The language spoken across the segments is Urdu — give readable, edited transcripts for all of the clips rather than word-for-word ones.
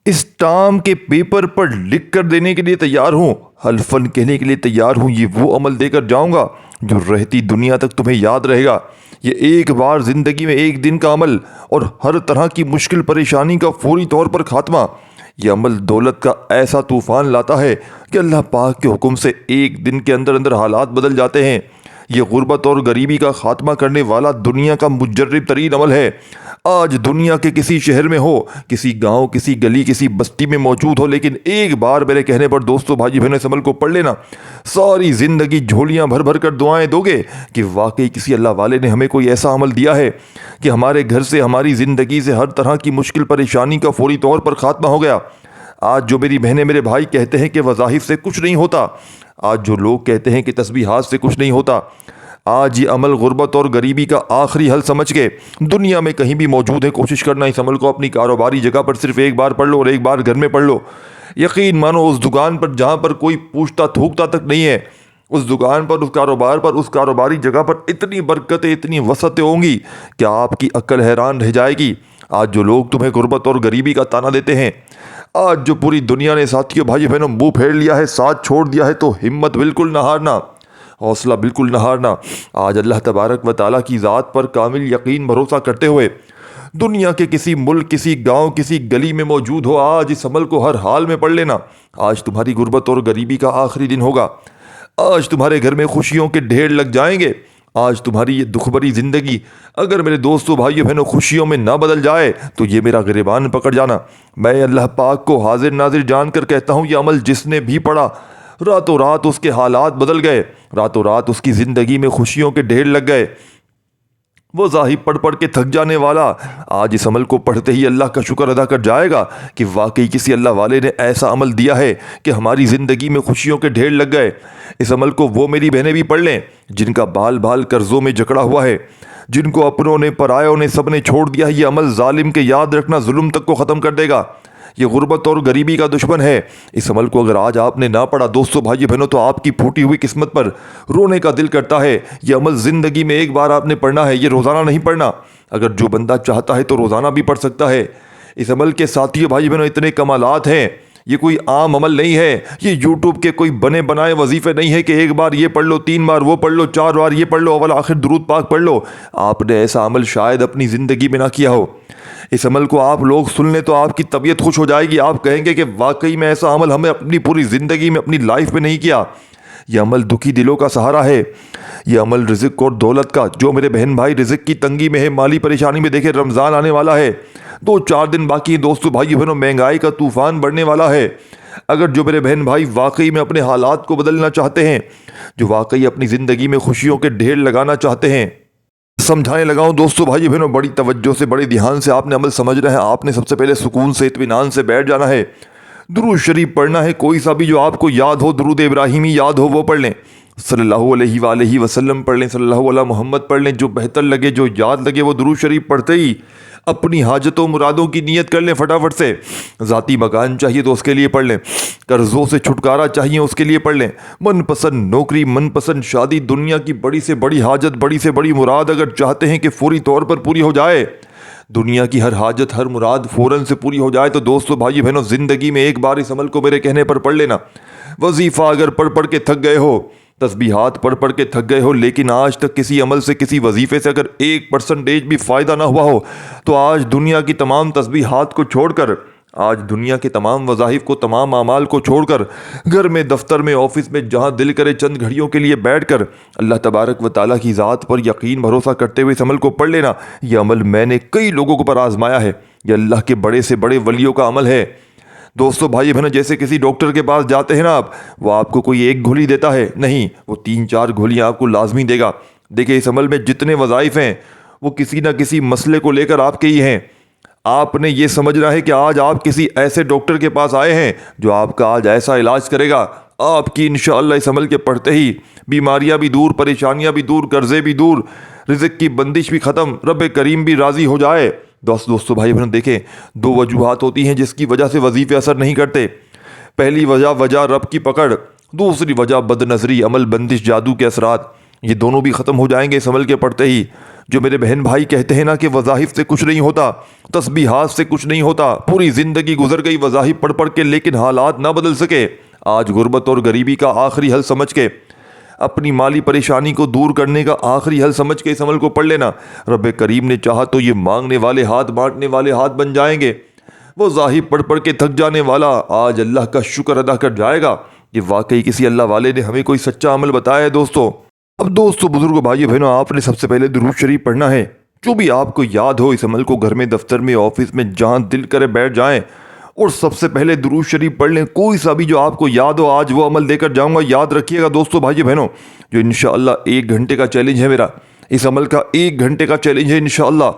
اس ٹام کے پیپر پر لکھ کر دینے کے لیے تیار ہوں، حلفاً کہنے کے لیے تیار ہوں، یہ وہ عمل دے کر جاؤں گا جو رہتی دنیا تک تمہیں یاد رہے گا۔ یہ ایک بار زندگی میں ایک دن کا عمل اور ہر طرح کی مشکل پریشانی کا فوری طور پر خاتمہ۔ یہ عمل دولت کا ایسا طوفان لاتا ہے کہ اللہ پاک کے حکم سے ایک دن کے اندر اندر حالات بدل جاتے ہیں۔ یہ غربت اور غریبی کا خاتمہ کرنے والا دنیا کا مجرب ترین عمل ہے۔ آج دنیا کے کسی شہر میں ہو، کسی گاؤں، کسی گلی، کسی بستی میں موجود ہو، لیکن ایک بار میرے کہنے پر دوستو، بھائی بہنوں، اس عمل کو پڑھ لینا۔ ساری زندگی جھولیاں بھر بھر کر دعائیں دو گے کہ واقعی کسی اللہ والے نے ہمیں کوئی ایسا عمل دیا ہے کہ ہمارے گھر سے، ہماری زندگی سے ہر طرح کی مشکل پریشانی کا فوری طور پر خاتمہ ہو گیا۔ آج جو میری بہنیں، میرے بھائی کہتے ہیں کہ وظائف سے کچھ نہیں ہوتا، آج جو لوگ کہتے ہیں کہ تسبیحات سے کچھ نہیں ہوتا، آج یہ عمل غربت اور غریبی کا آخری حل سمجھ کے دنیا میں کہیں بھی موجود ہے، کوشش کرنا اس عمل کو اپنی کاروباری جگہ پر صرف ایک بار پڑھ لو اور ایک بار گھر میں پڑھ لو۔ یقین مانو اس دکان پر جہاں پر کوئی پوچھتا تھوکتا تک نہیں ہے، اس دکان پر، اس کاروبار پر، اس کاروباری جگہ پر اتنی برکتیں، اتنی وسعتیں ہوں گی کہ آپ کی عقل حیران رہ جائے گی۔ آج جو لوگ تمہیں غربت اور غریبی کا طعنہ دیتے ہیں، آج جو پوری دنیا نے ساتھیوں، بھائی بہنوں، منہ پھیر لیا ہے، ساتھ چھوڑ دیا ہے، تو ہمت بالکل نہ ہارنا، حوصلہ بالکل نہ ہارنا۔ آج اللہ تبارک و تعالیٰ کی ذات پر کامل یقین بھروسہ کرتے ہوئے دنیا کے کسی ملک، کسی گاؤں، کسی گلی میں موجود ہو، آج اس عمل کو ہر حال میں پڑھ لینا۔ آج تمہاری غربت اور غریبی کا آخری دن ہوگا۔ آج تمہارے گھر میں خوشیوں کے ڈھیر لگ جائیں گے۔ آج تمہاری یہ دکھ بھری زندگی اگر میرے دوستوں، بھائیوں، بہنوں، خوشیوں میں نہ بدل جائے تو یہ میرا گریبان پکڑ جانا۔ میں اللہ پاک کو حاضر ناظر جان کر کہتا ہوں، یہ عمل جس نے بھی پڑھا، راتوں رات اس کے حالات بدل گئے، راتوں رات اس کی زندگی میں خوشیوں کے ڈھیر لگ گئے۔ وہ ذاہب پڑھ پڑھ کے تھک جانے والا آج اس عمل کو پڑھتے ہی اللہ کا شکر ادا کر جائے گا کہ واقعی کسی اللہ والے نے ایسا عمل دیا ہے کہ ہماری زندگی میں خوشیوں کے ڈھیر لگ گئے۔ اس عمل کو وہ میری بہنیں بھی پڑھ لیں جن کا بال بال قرضوں میں جکڑا ہوا ہے، جن کو اپنوں نے، پرایوں نے، سب نے چھوڑ دیا ہے۔ یہ عمل ظالم کے یاد رکھنا ظلم تک کو ختم کر دے گا۔ یہ غربت اور غریبی کا دشمن ہے۔ اس عمل کو اگر آج آپ نے نہ پڑھا دوستو، بھائی بہنوں، تو آپ کی پھوٹی ہوئی قسمت پر رونے کا دل کرتا ہے۔ یہ عمل زندگی میں ایک بار آپ نے پڑھنا ہے، یہ روزانہ نہیں پڑھنا۔ اگر جو بندہ چاہتا ہے تو روزانہ بھی پڑھ سکتا ہے۔ اس عمل کے ساتھیوں، بھائی بہنوں، اتنے کمالات ہیں۔ یہ کوئی عام عمل نہیں ہے، یہ یوٹیوب کے کوئی بنے بنائے وظیفے نہیں ہے کہ ایک بار یہ پڑھ لو، 3 بار وہ پڑھ لو، 4 بار یہ پڑھ لو، اول آخر درود پاک پڑھ لو۔ آپ نے ایسا عمل شاید اپنی زندگی میں نہ کیا ہو۔ اس عمل کو آپ لوگ سن لیں تو آپ کی طبیعت خوش ہو جائے گی۔ آپ کہیں گے کہ واقعی میں ایسا عمل ہمیں اپنی پوری زندگی میں، اپنی لائف میں نہیں کیا۔ یہ عمل دکھی دلوں کا سہارا ہے۔ یہ عمل رزق اور دولت کا، جو میرے بہن بھائی رزق کی تنگی میں ہے، مالی پریشانی میں، دیکھیں رمضان آنے والا ہے، 2-4 دن باقی ہیں دوستو، بھائی بہنوں، مہنگائی کا طوفان بڑھنے والا ہے۔ اگر جو میرے بہن بھائی واقعی میں اپنے حالات کو بدلنا چاہتے ہیں، جو واقعی اپنی زندگی میں خوشیوں کے ڈھیر لگانا چاہتے ہیں، سمجھانے لگا ہوں دوستو، بھائی بہنوں، بڑی توجہ سے، بڑے دھیان سے آپ نے عمل سمجھنا ہے۔ آپ نے سب سے پہلے سکون سے، اطمینان سے بیٹھ جانا ہے، درود شریف پڑھنا ہے، کوئی سا بھی جو آپ کو یاد ہو، درود ابراہیمی یاد ہو وہ پڑھ لیں، صلی اللہ علیہ وآلہ وسلم پڑھ لیں، صلی اللہ علیہ محمد پڑھ لیں، جو بہتر لگے، جو یاد لگے، وہ درود شریف پڑھتے ہی اپنی حاجتوں مرادوں کی نیت کر لیں فٹافٹ سے۔ ذاتی مکان چاہیے تو اس کے لیے پڑھ لیں، قرضوں سے چھٹکارا چاہیے اس کے لیے پڑھ لیں، من پسند نوکری، من پسند شادی، دنیا کی بڑی سے بڑی حاجت، بڑی سے بڑی مراد اگر چاہتے ہیں کہ فوری طور پر پوری ہو جائے، دنیا کی ہر حاجت، ہر مراد فوراً سے پوری ہو جائے، تو دوستو، بھائی بہنوں، زندگی میں ایک بار اس عمل کو میرے کہنے پر پڑھ لینا۔ وظیفہ اگر پڑھ پڑھ کے تھک گئے ہو، تسبیحات پڑھ پڑھ کے تھک گئے ہو، لیکن آج تک کسی عمل سے، کسی وظیفے سے اگر 1% بھی فائدہ نہ ہوا ہو، تو آج دنیا کی تمام تسبیحات کو چھوڑ کر، آج دنیا کے تمام وظائف کو، تمام اعمال کو چھوڑ کر، گھر میں، دفتر میں، آفس میں، جہاں دل کرے چند گھڑیوں کے لیے بیٹھ کر اللہ تبارک و تعالیٰ کی ذات پر یقین بھروسہ کرتے ہوئے اس عمل کو پڑھ لینا۔ یہ عمل میں نے کئی لوگوں کو پر آزمایا ہے، یہ اللہ کے بڑے سے بڑے ولیوں کا عمل ہے۔ دوستو، بھائی بہنوں، جیسے کسی ڈاکٹر کے پاس جاتے ہیں نا آپ، وہ آپ کو کوئی ایک گولی دیتا ہے، نہیں، وہ 3-4 گولیاں آپ کو لازمی دے گا۔ دیکھیں اس عمل میں جتنے وظائف ہیں وہ کسی نہ کسی مسئلے کو لے کر آپ کے ہی ہیں۔ آپ نے یہ سمجھنا ہے کہ آج آپ کسی ایسے ڈاکٹر کے پاس آئے ہیں جو آپ کا آج ایسا علاج کرے گا، آپ کی انشاءاللہ اس عمل کے پڑھتے ہی بیماریاں بھی دور، پریشانیاں بھی دور، قرضے بھی دور، رزق کی بندش بھی ختم، رب کریم بھی راضی ہو جائے۔ دوستو، بھائی بہنوں، دیکھیں 2 وجوہات ہوتی ہیں جس کی وجہ سے وظیفے اثر نہیں کرتے۔ پہلی وجہ رب کی پکڑ، دوسری وجہ بد نظری، عمل بندش، جادو کے اثرات۔ یہ دونوں بھی ختم ہو جائیں گے اس عمل کے پڑھتے ہی۔ جو میرے بہن بھائی کہتے ہیں نا کہ وظائف سے کچھ نہیں ہوتا، تسبیحات سے کچھ نہیں ہوتا، پوری زندگی گزر گئی وظائف پڑھ پڑھ کے لیکن حالات نہ بدل سکے، آج غربت اور غریبی کا آخری حل سمجھ کے، اپنی مالی پریشانی کو دور کرنے کا آخری حل سمجھ کے اس عمل کو پڑھ لینا۔ رب کریم نے چاہا تو یہ مانگنے والے ہاتھ بانٹنے والے ہاتھ بن جائیں گے۔ وہ ظاہر پڑھ پڑھ کے تھک جانے والا آج اللہ کا شکر ادا کر جائے گا۔ یہ واقعی کسی اللہ والے نے ہمیں کوئی سچا عمل بتایا ہے دوستو۔ اب دوستو، بزرگوں، بھائیو بہنوں، آپ نے سب سے پہلے درود شریف پڑھنا ہے۔ جو بھی آپ کو یاد ہو اس عمل کو گھر میں، دفتر میں، آفس میں، جہاں دل کرے بیٹھ جائیں اور سب سے پہلے درود شریف پڑھ لیں۔ کوئی سا بھی جو آپ کو یاد ہو، آج وہ عمل دے کر جاؤں گا، یاد رکھیے گا دوستو، بھائیو بہنوں، جو انشاءاللہ 1 گھنٹے کا چیلنج ہے میرا، اس عمل کا 1 گھنٹے کا چیلنج ہے انشاءاللہ۔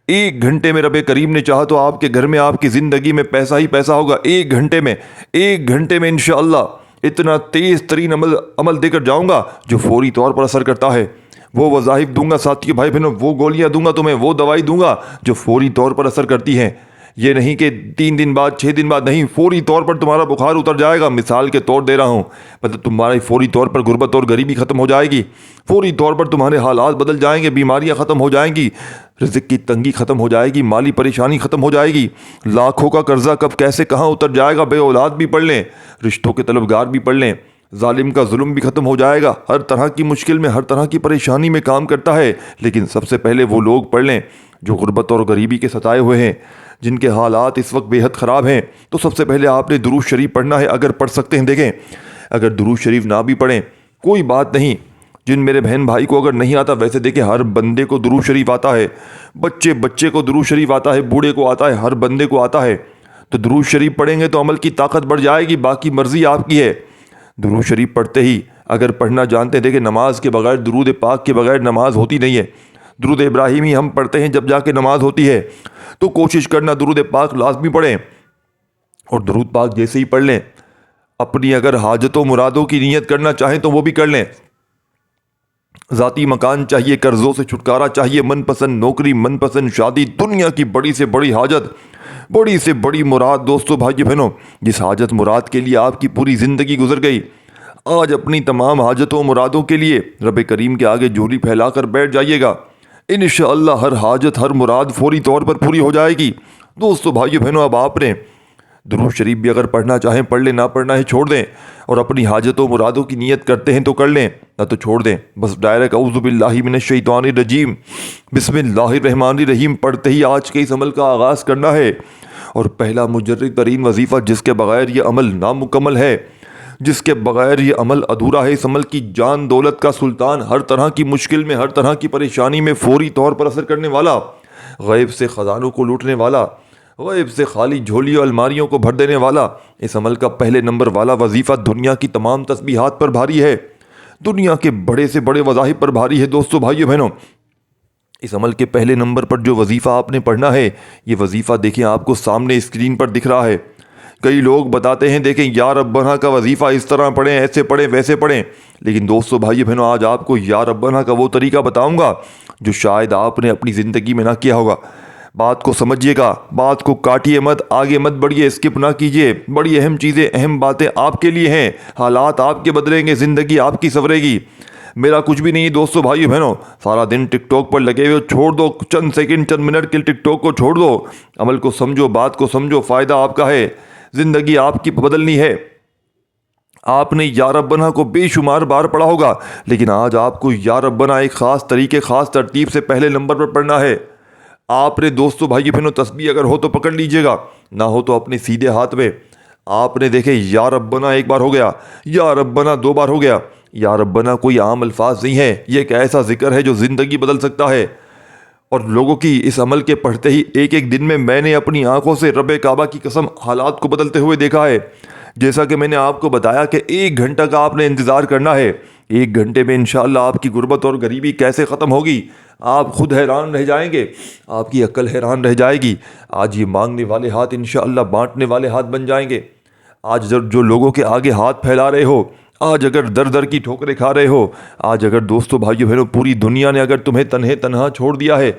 1 گھنٹے میں رب کریم نے چاہا تو آپ کے گھر میں، آپ کی زندگی میں پیسہ ہی پیسہ ہوگا۔ 1 گھنٹے میں، 1 گھنٹے میں انشاءاللہ اتنا تیز ترین عمل دے کر جاؤں گا جو فوری طور پر اثر کرتا ہے۔ وہ وظائف دوں گا ساتھی بھائی بہنوں، وہ گولیاں دوں گا تمہیں، وہ دوائی دوں گا جو فوری طور پر اثر کرتی ہیں۔ یہ نہیں کہ 3 دن بعد، 6 دن بعد، نہیں، فوری طور پر تمہارا بخار اتر جائے گا۔ مثال کے طور دے رہا ہوں، مطلب تمہاری فوری طور پر غربت اور غریبی ختم ہو جائے گی، فوری طور پر تمہارے حالات بدل جائیں گے، بیماریاں ختم ہو جائیں گی، رزق کی تنگی ختم ہو جائے گی، مالی پریشانی ختم ہو جائے گی، لاکھوں کا قرضہ کب کیسے کہاں اتر جائے گا، بے اولاد بھی پڑھ لیں، رشتوں کے طلبگار بھی پڑھ لیں، ظالم کا ظلم بھی ختم ہو جائے گا۔ ہر طرح کی مشکل میں، ہر طرح کی پریشانی میں کام کرتا ہے، لیکن سب سے پہلے وہ لوگ پڑھ لیں جو غربت اور غریبی کے ستائے ہوئے ہیں، جن کے حالات اس وقت بے حد خراب ہیں۔ تو سب سے پہلے آپ نے درود شریف پڑھنا ہے، اگر پڑھ سکتے ہیں۔ دیکھیں، اگر درود شریف نہ بھی پڑھیں کوئی بات نہیں، جن میرے بہن بھائی کو اگر نہیں آتا، ویسے دیکھیں ہر بندے کو درود شریف آتا ہے، بچے کو درود شریف آتا ہے، بوڑھے کو آتا ہے، ہر بندے کو آتا ہے۔ تو درود شریف پڑھیں گے تو عمل کی طاقت بڑھ جائے گی، باقی مرضی آپ کی ہے۔ درود شریف پڑھتے ہی اگر پڑھنا جانتے ہیں، دیکھیں نماز کے بغیر، درود پاک کے بغیر نماز ہوتی نہیں ہے۔ درود ابراہیمی ہم پڑھتے ہیں جب جا کے نماز ہوتی ہے، تو کوشش کرنا درود پاک لازمی پڑھیں، اور درود پاک جیسے ہی پڑھ لیں، اپنی اگر حاجتوں مرادوں کی نیت کرنا چاہیں تو وہ بھی کر لیں۔ ذاتی مکان چاہیے، قرضوں سے چھٹکارا چاہیے، من پسند نوکری، من پسند شادی، دنیا کی بڑی سے بڑی حاجت، بڑی سے بڑی مراد، دوستو بھائی بہنوں، جس حاجت مراد کے لیے آپ کی پوری زندگی گزر گئی، آج اپنی تمام حاجتوں مرادوں کے لیے رب کریم کے آگے جھولی پھیلا کر بیٹھ جائیے گا۔ انشاءاللہ ہر حاجت، ہر مراد فوری طور پر پوری ہو جائے گی۔ دوستو بھائی بہنوں، اب آپ نے درود شریف بھی اگر پڑھنا چاہیں پڑھ لیں، نہ پڑھنا ہے چھوڑ دیں، اور اپنی حاجتوں مرادوں کی نیت کرتے ہیں تو کر لیں، نہ تو چھوڑ دیں۔ بس ڈائریکٹ اعوذ باللہ من الشیطان الرجیم بسم اللہ الرحمن الرحیم پڑھتے ہی آج کے اس عمل کا آغاز کرنا ہے۔ اور پہلا مجرد ترین وظیفہ جس کے بغیر یہ عمل نامکمل ہے، جس کے بغیر یہ عمل ادھورا ہے، اس عمل کی جان دولت کا سلطان، ہر طرح کی مشکل میں، ہر طرح کی پریشانی میں فوری طور پر اثر کرنے والا، غیب سے خزانوں کو لوٹنے والا، غیب سے خالی جھولیوں الماریوں کو بھر دینے والا، اس عمل کا پہلے نمبر والا وظیفہ دنیا کی تمام تسبیحات پر بھاری ہے، دنیا کے بڑے سے بڑے وظائف پر بھاری ہے۔ دوستو بھائیو بہنوں، اس عمل کے پہلے نمبر پر جو وظیفہ آپ نے پڑھنا ہے، یہ وظیفہ دیکھیں آپ کو سامنے اسکرین پر دکھ رہا ہے۔ کئی لوگ بتاتے ہیں دیکھیں یا ربنا کا وظیفہ اس طرح پڑھیں، ایسے پڑھیں، ویسے پڑھیں، لیکن دوستو بھائی بہنوں، آج آپ کو یا ربنا کا وہ طریقہ بتاؤں گا جو شاید آپ نے اپنی زندگی میں نہ کیا ہوگا۔ بات کو سمجھیے گا، بات کو کاٹیے مت، آگے مت بڑھیے، اسکپ نہ کیجیے۔ بڑی اہم چیزیں، اہم باتیں آپ کے لیے ہیں، حالات آپ کے بدلیں گے، زندگی آپ کی سنورے گی۔ میرا کچھ بھی نہیں دوستو بھائیو بہنوں، سارا دن ٹک ٹاک پر لگے ہوئے چھوڑ دو، چند سیکنڈ، چند منٹ کے ٹک ٹاک کو چھوڑ دو، عمل کو سمجھو، بات کو سمجھو، فائدہ آپ کا ہے، زندگی آپ کی بدلنی ہے۔ آپ نے یا ربنا کو بے شمار بار پڑھا ہوگا، لیکن آج آپ کو یا ربنا ایک خاص طریقے، خاص ترتیب سے پہلے نمبر پر پڑھنا ہے۔ آپ نے دوستو بھائی بہنوں تسبیح اگر ہو تو پکڑ لیجئے گا، نہ ہو تو اپنے سیدھے ہاتھ میں آپ نے دیکھے یا ربنا 1 بار ہو گیا، یا ربنا 2 بار ہو گیا۔ یا ربنا کوئی عام الفاظ نہیں ہے، یہ ایک ایسا ذکر ہے جو زندگی بدل سکتا ہے۔ اور لوگوں کی اس عمل کے پڑھتے ہی ایک دن میں نے اپنی آنکھوں سے رب کعبہ کی قسم حالات کو بدلتے ہوئے دیکھا ہے۔ جیسا کہ میں نے آپ کو بتایا کہ 1 گھنٹہ کا آپ نے انتظار کرنا ہے، 1 گھنٹے میں انشاءاللہ آپ کی غربت اور غریبی کیسے ختم ہوگی، آپ خود حیران رہ جائیں گے، آپ کی عقل حیران رہ جائے گی۔ آج یہ مانگنے والے ہاتھ انشاءاللہ بانٹنے والے ہاتھ بن جائیں گے۔ آج جو لوگوں کے آگے ہاتھ پھیلا رہے ہو، آج اگر در در کی ٹھوکریں کھا رہے ہو، آج اگر دوستو بھائیو بہنوں پوری دنیا نے اگر تمہیں تنہا چھوڑ دیا ہے،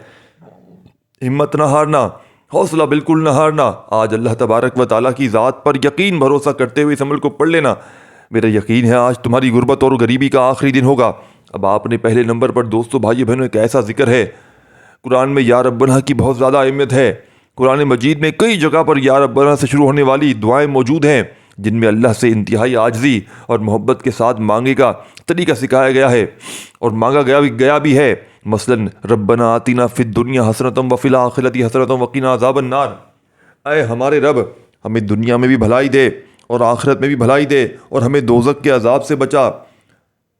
ہمت نہ ہارنا، حوصلہ بالکل نہ ہارنا۔ آج اللہ تبارک و تعالیٰ کی ذات پر یقین بھروسہ کرتے ہوئے اس عمل کو پڑھ لینا۔ میرا یقین ہے آج تمہاری غربت اور غریبی کا آخری دن ہوگا۔ اب آپ نے پہلے نمبر پر دوستو بھائی بہنوں ایک ایسا ذکر ہے قرآن میں یا ربنا کی بہت زیادہ اہمیت ہے۔ قرآن مجید میں کئی جگہ پر یا ربنا سے شروع ہونے والی دعائیں موجود ہیں جن میں اللہ سے انتہائی عاجزی اور محبت کے ساتھ مانگے کا طریقہ سکھایا گیا ہے اور مانگا گیا بھی ہے۔ مثلاً ربنا آتنا فی الدنیا حسنۃ وفی الآخرۃ حسنۃ وقنا عذاب النار، اے ہمارے رب ہمیں دنیا میں بھی بھلائی دے اور آخرت میں بھی بھلائی دے اور ہمیں دوزخ کے عذاب سے بچا۔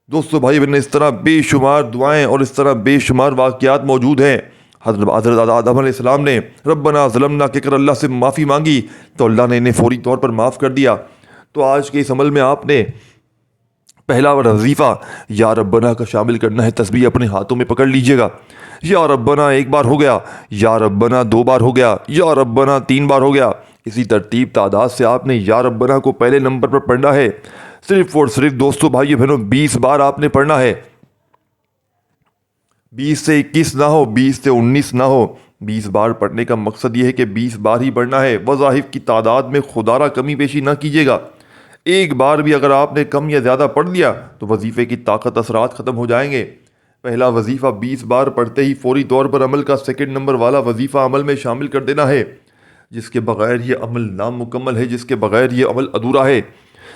دوستو بھائی بہن، اس طرح بے شمار دعائیں اور اس طرح بے شمار واقعات موجود ہیں۔ حضرت آدم علیہ السلام نے ربنا ظلمنا کہہ کر اللہ سے معافی مانگی تو اللہ نے انہیں فوری طور پر معاف کر دیا۔ تو آج کے اس عمل میں آپ نے پہلا وظیفہ یا ربنا کا شامل کرنا ہے۔ تسبیح اپنے ہاتھوں میں پکڑ لیجئے گا۔ یا ربنا ایک بار ہو گیا، یا ربنا دو بار ہو گیا، یا ربنا تین بار ہو گیا۔ اسی ترتیب تعداد سے آپ نے یا ربنا کو پہلے نمبر پر پڑھنا ہے۔ صرف اور صرف دوستو بھائی بہنوں 20 بار آپ نے پڑھنا ہے۔ 20 سے 21 نہ ہو، 20 سے 19 نہ ہو۔ 20 بار پڑھنے کا مقصد یہ ہے کہ 20 بار ہی پڑھنا ہے۔ وظائف کی تعداد میں خدا را کمی بیشی نہ کیجیے گا۔ ایک بار بھی اگر آپ نے کم یا زیادہ پڑھ لیا تو وظیفے کی طاقت اثرات ختم ہو جائیں گے۔ پہلا وظیفہ 20 بار پڑھتے ہی فوری طور پر عمل کا سیکنڈ نمبر والا وظیفہ عمل میں شامل کر دینا ہے، جس کے بغیر یہ عمل نامکمل ہے، جس کے بغیر یہ عمل ادھورا ہے۔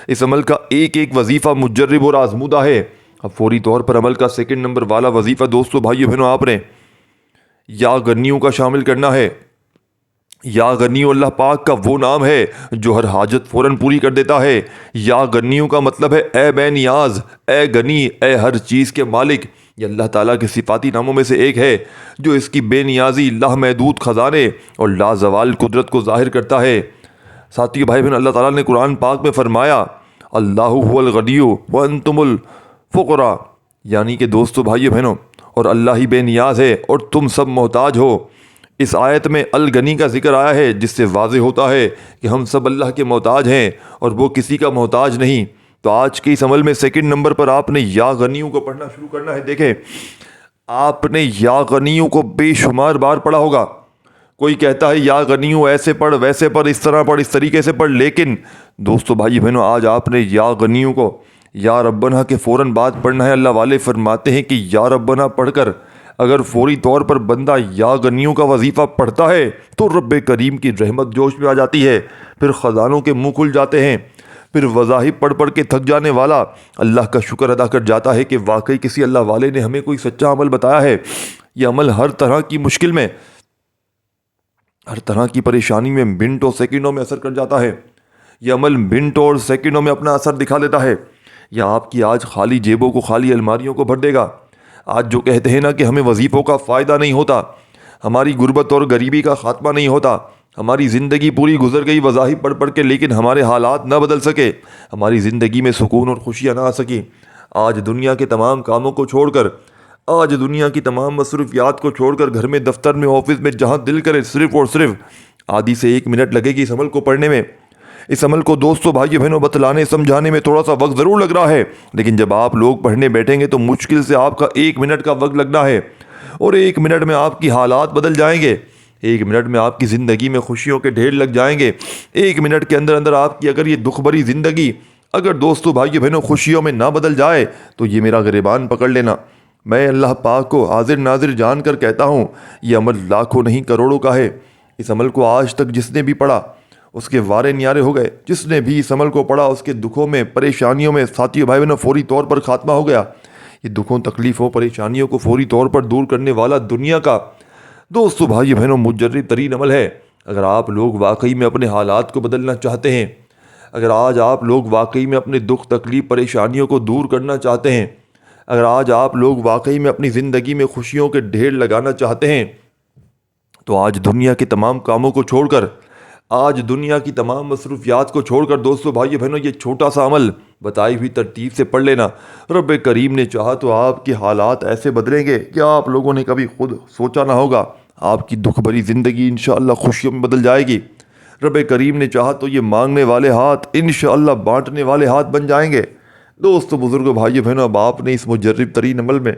اس عمل کا ایک ایک وظیفہ مجرب اور آزمودہ ہے۔ اب فوری طور پر عمل کا سیکنڈ نمبر والا وظیفہ دوستو بھائیو بہنوں آپ نے یا غنیوں کا شامل کرنا ہے۔ یا غنیو اللہ پاک کا وہ نام ہے جو ہر حاجت فوراً پوری کر دیتا ہے۔ یا غنیو کا مطلب ہے اے بے نیاز، اے غنی، اے ہر چیز کے مالک۔ یہ اللہ تعالیٰ کے صفاتی ناموں میں سے ایک ہے جو اس کی بے نیازی، لامحدود خزانے اور لازوال قدرت کو ظاہر کرتا ہے۔ ساتھیو بھائی بہن، اللہ تعالیٰ نے قرآن پاک میں فرمایا اللہ هو الغنی وانتم الفقراء، یعنی کہ دوستو بھائیو بہنوں اور اللہ ہی بے نیاز ہے اور تم سب محتاج ہو۔ اس آیت میں الغنی کا ذکر آیا ہے جس سے واضح ہوتا ہے کہ ہم سب اللہ کے محتاج ہیں اور وہ کسی کا محتاج نہیں۔ تو آج کے اس عمل میں سیکنڈ نمبر پر آپ نے یا غنیوں کو پڑھنا شروع کرنا ہے۔ دیکھیں آپ نے یا غنیوں کو بے شمار بار پڑھا ہوگا۔ کوئی کہتا ہے یا غنیوں ایسے پڑھ، ویسے پڑھ، اس طرح پڑھ، اس طریقے سے پڑھ، لیکن دوستو بھائی بہنوں آج آپ نے یا غنیوں کو یا ربنا کے فوراً بعد پڑھنا ہے۔ اللہ والے فرماتے ہیں کہ یا ربنا پڑھ کر اگر فوری طور پر بندہ یا غنیوں کا وظیفہ پڑھتا ہے تو رب کریم کی رحمت جوش میں آ جاتی ہے، پھر خزانوں کے منہ کھل جاتے ہیں، پھر وظائف پڑھ پڑھ کے تھک جانے والا اللہ کا شکر ادا کر جاتا ہے کہ واقعی کسی اللہ والے نے ہمیں کوئی سچا عمل بتایا ہے۔ یہ عمل ہر طرح کی مشکل میں، ہر طرح کی پریشانی میں منٹوں سیکنڈوں میں اثر کر جاتا ہے۔ یہ عمل منٹوں اور سیکنڈوں میں اپنا اثر دکھا دیتا ہے۔ یہ آپ کی آج خالی جیبوں کو، خالی الماریوں کو بھر دے گا۔ آج جو کہتے ہیں نا کہ ہمیں وظیفوں کا فائدہ نہیں ہوتا، ہماری غربت اور غریبی کا خاتمہ نہیں ہوتا، ہماری زندگی پوری گزر گئی وظائف پڑھ پڑھ کے لیکن ہمارے حالات نہ بدل سکے، ہماری زندگی میں سکون اور خوشیاں نہ آ سکیں۔ آج دنیا کے تمام کاموں کو چھوڑ کر، آج دنیا کی تمام مصروفیات کو چھوڑ کر گھر میں، دفتر میں، آفس میں، جہاں دل کرے صرف اور صرف آدھی سے 1 منٹ لگے گی اس عمل کو پڑھنے میں۔ اس عمل کو دوستو بھائیو بہنوں بتلانے سمجھانے میں تھوڑا سا وقت ضرور لگ رہا ہے، لیکن جب آپ لوگ پڑھنے بیٹھیں گے تو مشکل سے آپ کا 1 منٹ کا وقت لگنا ہے اور 1 منٹ میں آپ کی حالات بدل جائیں گے۔ 1 منٹ میں آپ کی زندگی میں خوشیوں کے ڈھیر لگ جائیں گے۔ 1 منٹ کے اندر اندر آپ کی اگر یہ دکھ بھری زندگی اگر دوستو بھائیو بہنوں خوشیوں میں نہ بدل جائے تو یہ میرا گریبان پکڑ لینا، میں اللہ پاک کو حاضر ناظر جان کر کہتا ہوں یہ عمل لاکھوں نہیں کروڑوں کا ہے۔ اس عمل کو آج تک جس نے بھی پڑھا اس کے وارے نیارے ہو گئے، جس نے بھی اس عمل کو پڑھا اس کے دکھوں میں، پریشانیوں میں ساتھیوں بھائی بہنوں فوری طور پر خاتمہ ہو گیا۔ یہ دکھوں، تکلیفوں، پریشانیوں کو فوری طور پر دور کرنے والا دنیا کا دوستو بھائی بہنوں مجرب ترین عمل ہے۔ اگر آپ لوگ واقعی میں اپنے حالات کو بدلنا چاہتے ہیں، اگر آج آپ لوگ واقعی میں اپنے دکھ، تکلیف، پریشانیوں کو دور کرنا چاہتے ہیں، اگر آج آپ لوگ واقعی میں اپنی زندگی میں خوشیوں کے ڈھیر لگانا چاہتے ہیں تو آج دنیا کے تمام کاموں کو چھوڑ کر، آج دنیا کی تمام مصروفیات کو چھوڑ کر دوستو بھائیو بہنوں یہ چھوٹا سا عمل بتائی ہوئی ترتیب سے پڑھ لینا۔ رب کریم نے چاہا تو آپ کے حالات ایسے بدلیں گے کہ آپ لوگوں نے کبھی خود سوچا نہ ہوگا۔ آپ کی دکھ بھری زندگی انشاءاللہ خوشیوں میں بدل جائے گی۔ رب کریم نے چاہا تو یہ مانگنے والے ہاتھ انشاءاللہ بانٹنے والے ہاتھ بن جائیں گے۔ دوستو بزرگوں بھائیو بہنوں، اب آپ نے اس مجرب ترین عمل میں،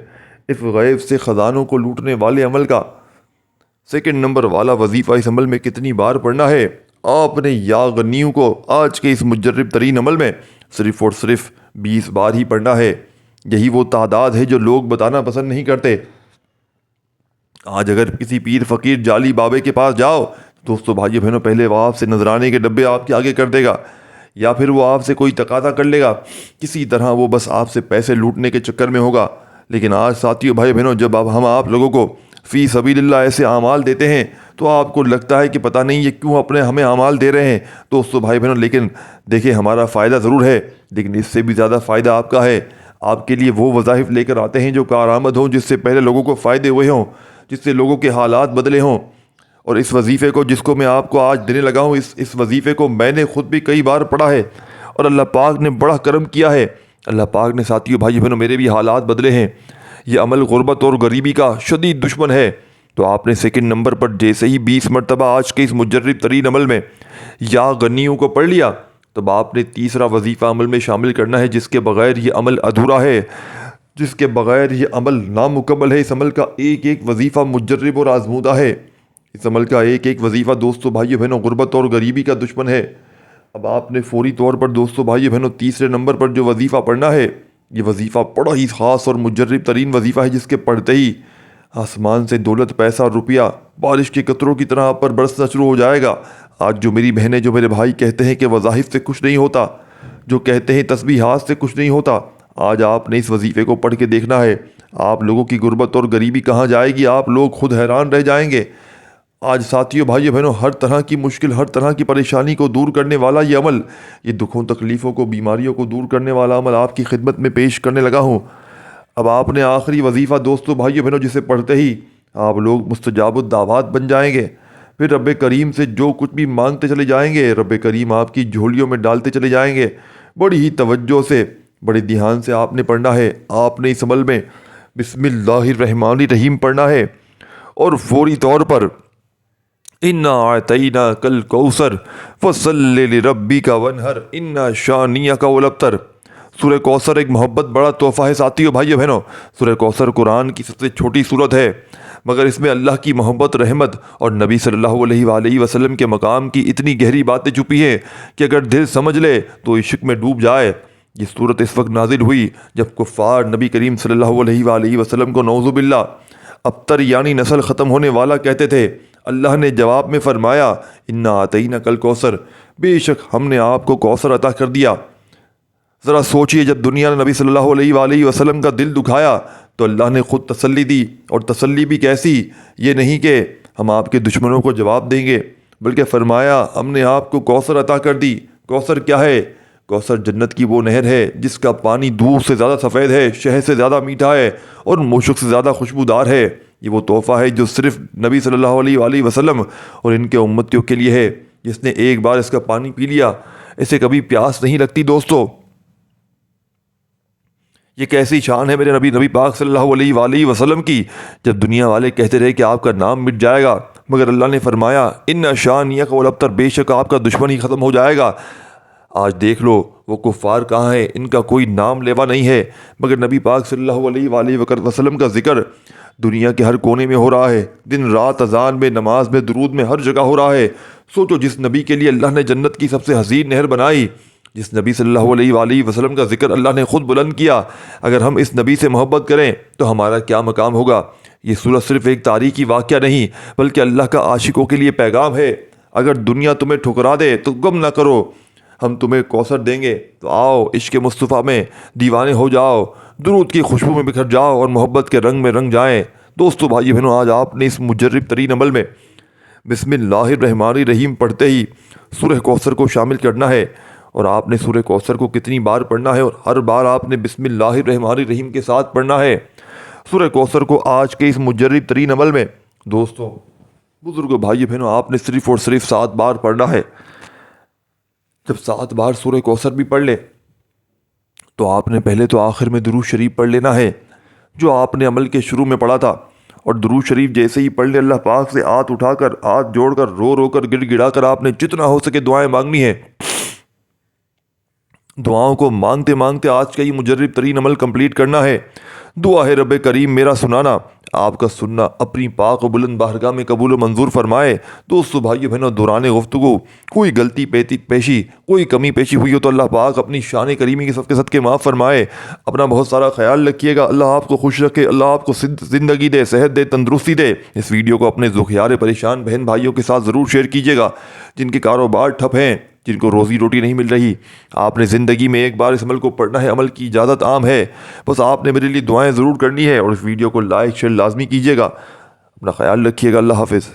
اس غیب سے خزانوں کو لوٹنے والے عمل کا سیکنڈ نمبر والا وظیفہ اس عمل میں کتنی بار پڑھنا ہے؟ آپ نے یا غنیوں کو آج کے اس مجرب ترین عمل میں صرف اور صرف 20 بار ہی پڑھنا ہے۔ یہی وہ تعداد ہے جو لوگ بتانا پسند نہیں کرتے۔ آج اگر کسی پیر فقیر جعلی بابے کے پاس جاؤ دوستو بھائی بہنوں، پہلے وہ آپ سے نذرانے کے ڈبے آپ کے آگے کر دے گا، یا پھر وہ آپ سے کوئی تقاضا کر لے گا، کسی طرح وہ بس آپ سے پیسے لوٹنے کے چکر میں ہوگا۔ لیکن آج ساتھیو بھائی بہنوں، جب اب ہم آپ لوگوں کو فی سبیل اللہ ایسے اعمال دیتے ہیں تو آپ کو لگتا ہے کہ پتہ نہیں یہ کیوں ہمیں اعمال دے رہے ہیں دوستو بھائی بہنوں، لیکن دیکھیں ہمارا فائدہ ضرور ہے، لیکن اس سے بھی زیادہ فائدہ آپ کا ہے۔ آپ کے لیے وہ وظائف لے کر آتے ہیں جو کارآمد ہوں، جس سے پہلے لوگوں کو فائدے ہوئے ہوں، جس سے لوگوں کے حالات بدلے ہوں۔ اور اس وظیفے کو جس کو میں آپ کو آج دینے لگا ہوں، اس وظیفے کو میں نے خود بھی کئی بار پڑھا ہے اور اللہ پاک نے بڑا کرم کیا ہے۔ اللہ پاک نے ساتھیو بھائی بہنوں میرے بھی حالات بدلے ہیں۔ یہ عمل غربت اور غریبی کا شدید دشمن ہے۔ تو آپ نے سیکنڈ نمبر پر جیسے ہی 20 مرتبہ آج کے اس مجرب ترین عمل میں یا غنیوں کو پڑھ لیا، تب آپ نے تیسرا وظیفہ عمل میں شامل کرنا ہے، جس کے بغیر یہ عمل ادھورا ہے، جس کے بغیر یہ عمل نامکمل ہے۔ اس عمل کا ایک ایک وظیفہ مجرب اور آزمودہ ہے۔ اس عمل کا ایک ایک وظیفہ دوستو بھائیو بہنوں غربت اور غریبی کا دشمن ہے۔ اب آپ نے فوری طور پر دوستو بھائیو بہنوں تیسرے نمبر پر جو وظیفہ پڑھنا ہے، یہ وظیفہ بڑا ہی خاص اور مجرب ترین وظیفہ ہے، جس کے پڑھتے ہی آسمان سے دولت، پیسہ اور روپیہ بارش کے قطروں کی طرح آپ پر برسنا شروع ہو جائے گا۔ آج جو میری بہنیں، جو میرے بھائی کہتے ہیں کہ وظائف سے کچھ نہیں ہوتا، جو کہتے ہیں تسبیحات سے کچھ نہیں ہوتا، آج آپ نے اس وظیفے کو پڑھ کے دیکھنا ہے۔ آپ لوگوں کی غربت اور غریبی کہاں جائے گی، آپ لوگ خود حیران رہ جائیں گے۔ آج ساتھیوں بھائیو بہنوں، ہر طرح کی مشکل، ہر طرح کی پریشانی کو دور کرنے والا یہ عمل، یہ دکھوں تکلیفوں کو، بیماریوں کو دور کرنے والا عمل آپ کی خدمت میں پیش کرنے لگا ہوں۔ اب آپ نے آخری وظیفہ دوستو بھائیو بہنوں، جسے پڑھتے ہی آپ لوگ مستجاب الدعوات بن جائیں گے، پھر رب کریم سے جو کچھ بھی مانگتے چلے جائیں گے، رب کریم آپ کی جھولیوں میں ڈالتے چلے جائیں گے۔ بڑی ہی توجہ سے، بڑے دھیان سے آپ نے پڑھنا ہے۔ آپ نے اس عمل میں بسم اللہ الرحمن الرحیم پڑھنا ہے اور فوری طور پر انا اعطیناک الکوثر فصلی لربک وانحر ان شانیک هو الابتر۔ سورہ کوثر ایک محبت بڑا تحفہ ہے ساتھیو بھائیو بہنوں۔ سورہ کوثر قرآن کی سب سے چھوٹی سورت ہے، مگر اس میں اللہ کی محبت، رحمت اور نبی صلی اللہ علیہ وآلہ وسلم کے مقام کی اتنی گہری باتیں چھپی ہیں کہ اگر دل سمجھ لے تو عشق میں ڈوب جائے۔ یہ سورت اس وقت نازل ہوئی جب کفار نبی کریم صلی اللہ علیہ وآلہ وسلم کو نعوذ باللہ ابتر یعنی نسل ختم ہونے والا کہتے تھے۔ اللہ نے جواب میں فرمایا انا اعطیناک الکوثر، بے شک ہم نے آپ کو کوثر عطا کر دیا۔ ذرا سوچئے، جب دنیا نے نبی صلی اللہ علیہ وآلہ وسلم کا دل دکھایا تو اللہ نے خود تسلی دی، اور تسلی بھی کیسی؟ یہ نہیں کہ ہم آپ کے دشمنوں کو جواب دیں گے، بلکہ فرمایا ہم نے آپ کو کوثر عطا کر دی۔ کوثر کیا ہے؟ کوثر جنت کی وہ نہر ہے جس کا پانی دودھ سے زیادہ سفید ہے، شہد سے زیادہ میٹھا ہے اور مشک سے زیادہ خوشبودار ہے۔ یہ وہ تحفہ ہے جو صرف نبی صلی اللہ علیہ وآلہ وسلم اور ان کے امتیوں کے لیے ہے۔ جس نے ایک بار اس کا پانی پی لیا، اسے کبھی پیاس نہیں لگتی۔ دوستو، یہ کیسی شان ہے میرے نبی پاک صلی اللہ علیہ وآلہ وسلم کی، جب دنیا والے کہتے رہے کہ آپ کا نام مٹ جائے گا، مگر اللہ نے فرمایا ان شانیک هو الابتر، بے شک آپ کا دشمن ہی ختم ہو جائے گا۔ آج دیکھ لو وہ کفار کہاں ہیں، ان کا کوئی نام لیوا نہیں ہے، مگر نبی پاک صلی اللہ علیہ وآلہ وسلم کا ذکر دنیا کے ہر کونے میں ہو رہا ہے، دن رات، اذان میں، نماز میں، درود میں، ہر جگہ ہو رہا ہے۔ سوچو، جس نبی کے لیے اللہ نے جنت کی سب سے حسین نہر بنائی، جس نبی صلی اللہ علیہ وآلہ وسلم کا ذکر اللہ نے خود بلند کیا، اگر ہم اس نبی سے محبت کریں تو ہمارا کیا مقام ہوگا۔ یہ سورت صرف ایک تاریخی واقعہ نہیں، بلکہ اللہ کا عاشقوں کے لیے پیغام ہے۔ اگر دنیا تمہیں ٹھکرا دے تو غم نہ کرو، ہم تمہیں کوثر دیں گے، تو آؤ عشق مصطفیٰ میں دیوانے ہو جاؤ، درود کی خوشبو میں بکھر جاؤ اور محبت کے رنگ میں رنگ جائیں۔ دوستو بھائی بہنوں، آج آپ نے اس مجرب ترین عمل میں بسم اللہ الرحمن الرحیم پڑھتے ہی سورہ کوثر کو شامل کرنا ہے، اور آپ نے سورہ کوثر کو کتنی بار پڑھنا ہے، اور ہر بار آپ نے بسم اللہ الرحمن الرحیم کے ساتھ پڑھنا ہے۔ سورہ کوثر کو آج کے اس مجرب ترین عمل میں دوستو، بزرگوں، بھائی بہنوں، آپ نے صرف اور صرف 7 بار پڑھنا ہے۔ جب 7 بار سورہ کوثر بھی پڑھ لے تو آپ نے پہلے تو آخر میں درود شریف پڑھ لینا ہے جو آپ نے عمل کے شروع میں پڑھا تھا، اور درود شریف جیسے ہی پڑھ لے، اللہ پاک سے ہاتھ اٹھا کر، ہاتھ جوڑ کر، رو رو کر، گڑ گڑا کر آپ نے جتنا ہو سکے دعائیں مانگنی ہے۔ دعاؤں کو مانگتے مانگتے آج کا یہ مجرب ترین عمل کمپلیٹ کرنا ہے۔ دعا ہے رب کریم میرا سنانا، آپ کا سننا اپنی پاک و بلند بارگاہ میں قبول و منظور فرمائے۔ دوستو بھائیو بہنوں، دوران گفتگو کوئی غلطی پیشی کوئی کمی پیشی ہوئی ہو تو اللہ پاک اپنی شان کریمی کے صدقے معاف فرمائے۔ اپنا بہت سارا خیال رکھیے گا۔ اللہ آپ کو خوش رکھے، اللہ آپ کو زندگی دے، صحت دے، تندرستی دے۔ اس ویڈیو کو اپنے ذوخیار پریشان بہن بھائیوں کے ساتھ ضرور شیئر کیجیے گا، جن کے کاروبار ٹھپ ہیں، جن کو روزی روٹی نہیں مل رہی۔ آپ نے زندگی میں ایک بار اس عمل کو پڑھنا ہے، عمل کی اجازت عام ہے، بس آپ نے میرے لیے دعائیں ضرور کرنی ہے، اور اس ویڈیو کو لائک شیئر لازمی کیجیے گا۔ اپنا خیال رکھیے گا۔ اللہ حافظ۔